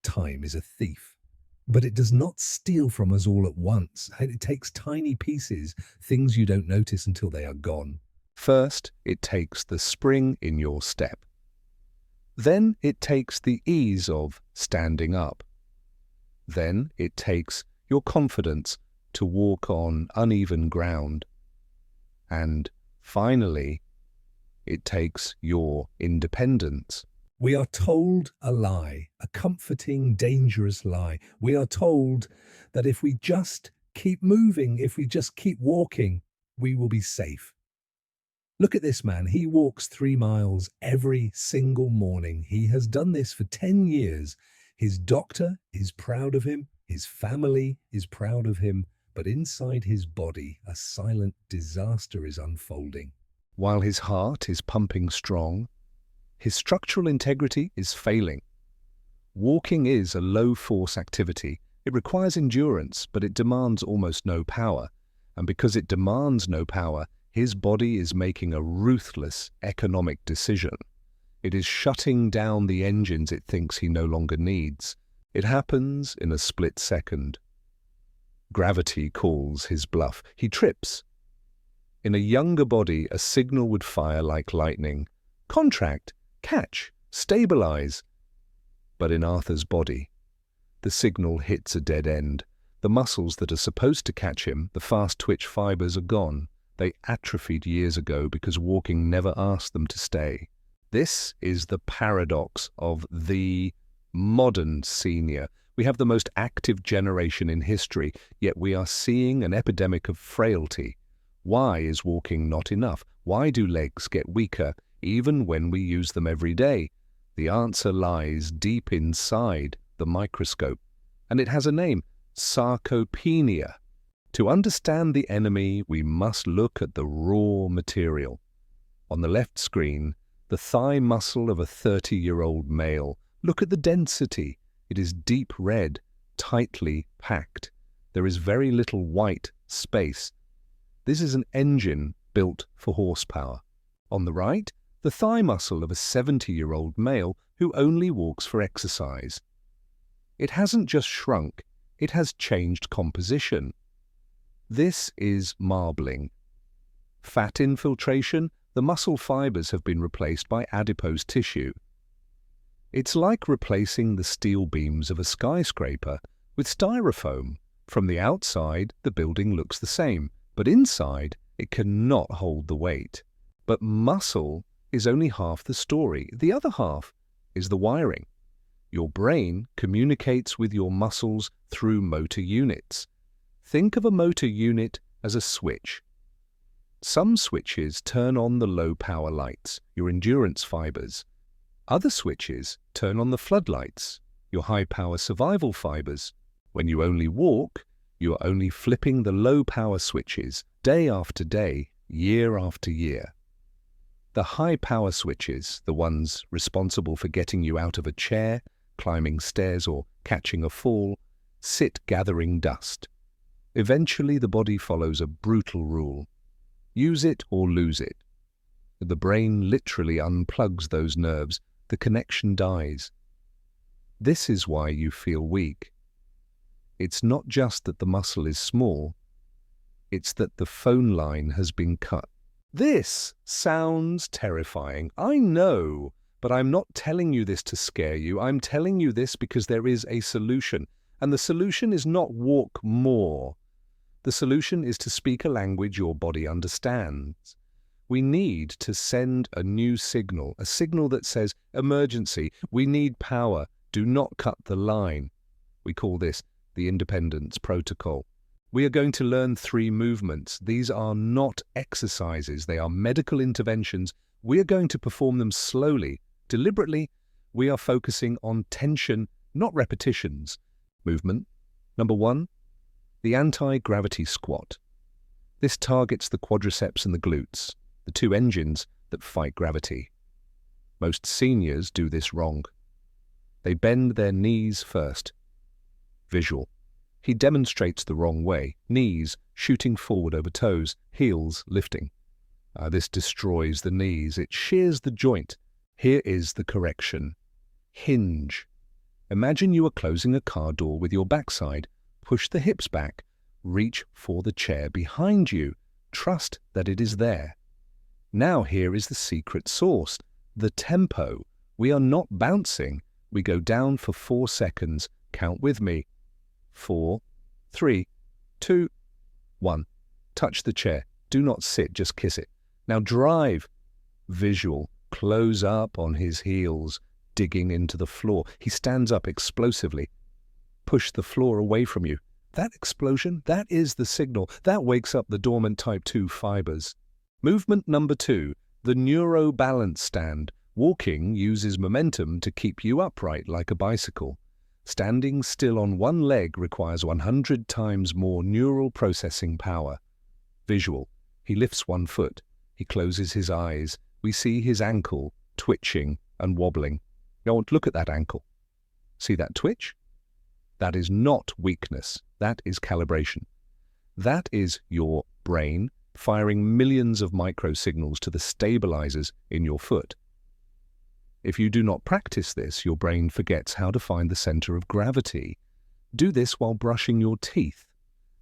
Time is a thief, but it does not steal from us all at once. It takes tiny pieces, things you don't notice until they are gone. First, it takes the spring in your step. Then it takes the ease of standing up. Then it takes your confidence to walk on uneven ground. And finally, it takes your independence. We are told a lie, a comforting, dangerous lie. We are told that if we just keep moving, if we just keep walking, we will be safe. Look at this man. He walks 3 miles every single morning. He has done this for 10 years. His doctor is proud of him. His family is proud of him. But inside his body, a silent disaster is unfolding. While his heart is pumping strong, his structural integrity is failing. Walking is a low-force activity. It requires endurance, but it demands almost no power. And because it demands no power, his body is making a ruthless economic decision. It is shutting down the engines it thinks he no longer needs. It happens in a split second. Gravity calls his bluff. He trips. In a younger body, a signal would fire like lightning. Contract, catch, stabilize. But in Arthur's body, the signal hits a dead end. The muscles that are supposed to catch him, the fast twitch fibers, are gone. They atrophied years ago because walking never asked them to stay. This is the paradox of the modern senior. We have the most active generation in history, yet we are seeing an epidemic of frailty. Why is walking not enough? Why do legs get weaker, even when we use them every day? The answer lies deep inside the microscope, and it has a name: sarcopenia. To understand the enemy, we must look at the raw material. On the left screen, the thigh muscle of a 30-year-old male. Look at the density. It is deep red, tightly packed. There is very little white space. This is an engine built for horsepower. On the right, the thigh muscle of a 70-year-old male who only walks for exercise. It hasn't just shrunk, it has changed composition. This is marbling. Fat infiltration, the muscle fibers have been replaced by adipose tissue. It's like replacing the steel beams of a skyscraper with styrofoam. From the outside, the building looks the same, but inside, it cannot hold the weight. But muscle is only half the story. The other half is the wiring. Your brain communicates with your muscles through motor units. Think of a motor unit as a switch. Some switches turn on the low-power lights, your endurance fibers. Other switches turn on the floodlights, your high-power survival fibers. When you only walk, you are only flipping the low-power switches day after day, year after year. The high-power switches, the ones responsible for getting you out of a chair, climbing stairs or catching a fall, sit gathering dust. Eventually, the body follows a brutal rule: use it or lose it. The brain literally unplugs those nerves. The connection dies. This is why you feel weak. It's not just that the muscle is small, it's that the phone line has been cut. This sounds terrifying, I know, but I'm not telling you this to scare you. I'm telling you this because there is a solution. And the solution is not walk more. The solution is to speak a language your body understands. We need to send a new signal, a signal that says, emergency, we need power, do not cut the line. We call this the independence protocol. We are going to learn 3 movements. These are not exercises, they are medical interventions. We are going to perform them slowly, deliberately. We are focusing on tension, not repetitions. Movement number 1. The anti-gravity squat. This targets the quadriceps and the glutes, the 2 engines that fight gravity. Most seniors do this wrong. They bend their knees first. Visual. He demonstrates the wrong way. Knees shooting forward over toes, heels lifting. This destroys the knees. It shears the joint. Here is the correction. Hinge. Imagine you are closing a car door with your backside. Push the hips back. Reach for the chair behind you. Trust that it is there. Now here is the secret sauce, the tempo. We are not bouncing. We go down for 4 seconds. Count with me. 4, 3, 2, 1. Touch the chair. Do not sit, just kiss it. Now drive. Visual. Close up on his heels, digging into the floor. He stands up explosively. Push the floor away from you. That explosion, that is the signal. That wakes up the dormant type 2 fibers. Movement number 2, the neurobalance stand. Walking uses momentum to keep you upright like a bicycle. Standing still on one leg requires 100 times more neural processing power. Visual. He lifts one foot. He closes his eyes. We see his ankle twitching and wobbling. Now look at that ankle. See that twitch? That is not weakness. That is calibration. That is your brain firing millions of microsignals to the stabilizers in your foot. If you do not practice this, your brain forgets how to find the center of gravity. Do this while brushing your teeth.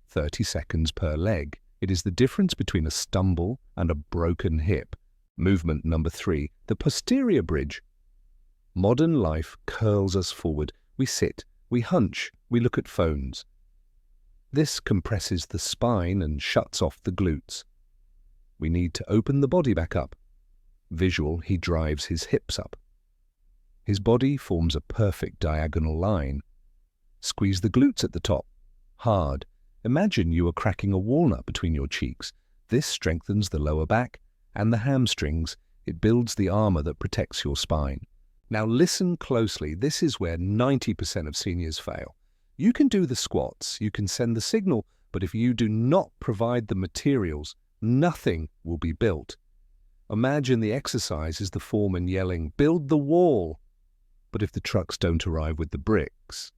30 seconds per leg. It is the difference between a stumble and a broken hip. Movement number 3, the posterior bridge. Modern life curls us forward. We sit, we hunch, we look at phones. This compresses the spine and shuts off the glutes. We need to open the body back up. Visual, he drives his hips up. His body forms a perfect diagonal line. Squeeze the glutes at the top. Hard. Imagine you are cracking a walnut between your cheeks. This strengthens the lower back and the hamstrings. It builds the armor that protects your spine. Now listen closely. This is where 90% of seniors fail. You can do the squats, you can send the signal, but if you do not provide the materials, nothing will be built. Imagine the exercise is the foreman yelling, "Build the wall." But if the trucks don't arrive with the bricks,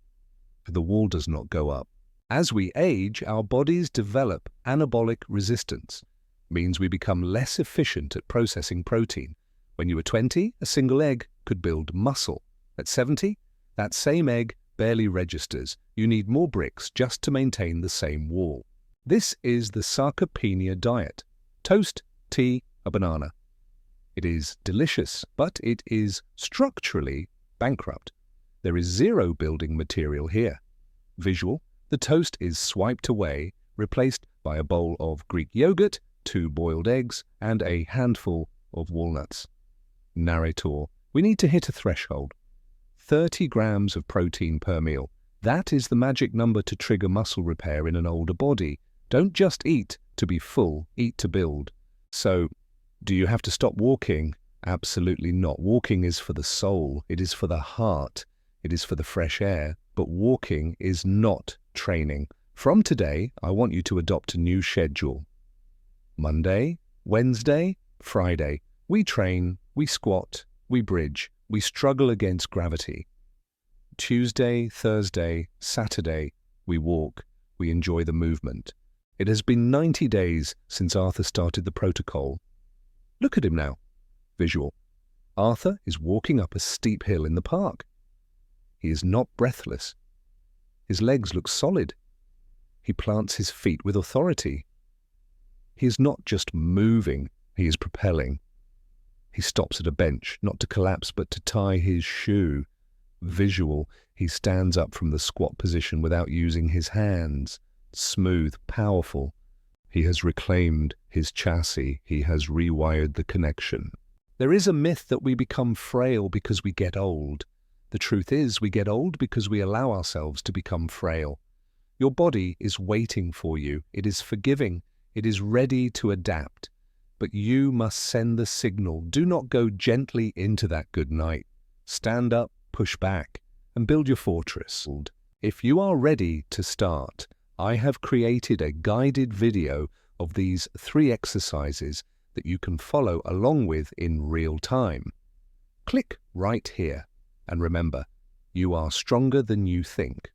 the wall does not go up. As we age, our bodies develop anabolic resistance. Means we become less efficient at processing protein. When you were 20, a single egg could build muscle. At 70, that same egg barely registers. You need more bricks just to maintain the same wall. This is the sarcopenia diet. Toast, tea, a banana. It is delicious, but it is structurally bankrupt. There is zero building material here. Visual, the toast is swiped away, replaced by a bowl of Greek yogurt, 2 boiled eggs, and a handful of walnuts. Narrator, we need to hit a threshold. 30 grams of protein per meal. That is the magic number to trigger muscle repair in an older body. Don't just eat to be full, eat to build. So, do you have to stop walking? Absolutely not. Walking is for the soul. It is for the heart. It is for the fresh air. But walking is not training. From today, I want you to adopt a new schedule. Monday, Wednesday, Friday. We train, we squat, we bridge, we struggle against gravity. Tuesday, Thursday, Saturday, we walk, we enjoy the movement. It has been 90 days since Arthur started the protocol. Look at him now. Visual. Arthur is walking up a steep hill in the park. He is not breathless. His legs look solid. He plants his feet with authority. He is not just moving, he is propelling. He stops at a bench, not to collapse, but to tie his shoe. Visual, he stands up from the squat position without using his hands. Smooth, powerful. He has reclaimed his chassis. He has rewired the connection. There is a myth that we become frail because we get old. The truth is, we get old because we allow ourselves to become frail. Your body is waiting for you. It is forgiving. It is ready to adapt. But you must send the signal. Do not go gently into that good night. Stand up, push back, and build your fortress. If you are ready to start, I have created a guided video of these 3 exercises that you can follow along with in real time. Click right here, and remember, you are stronger than you think.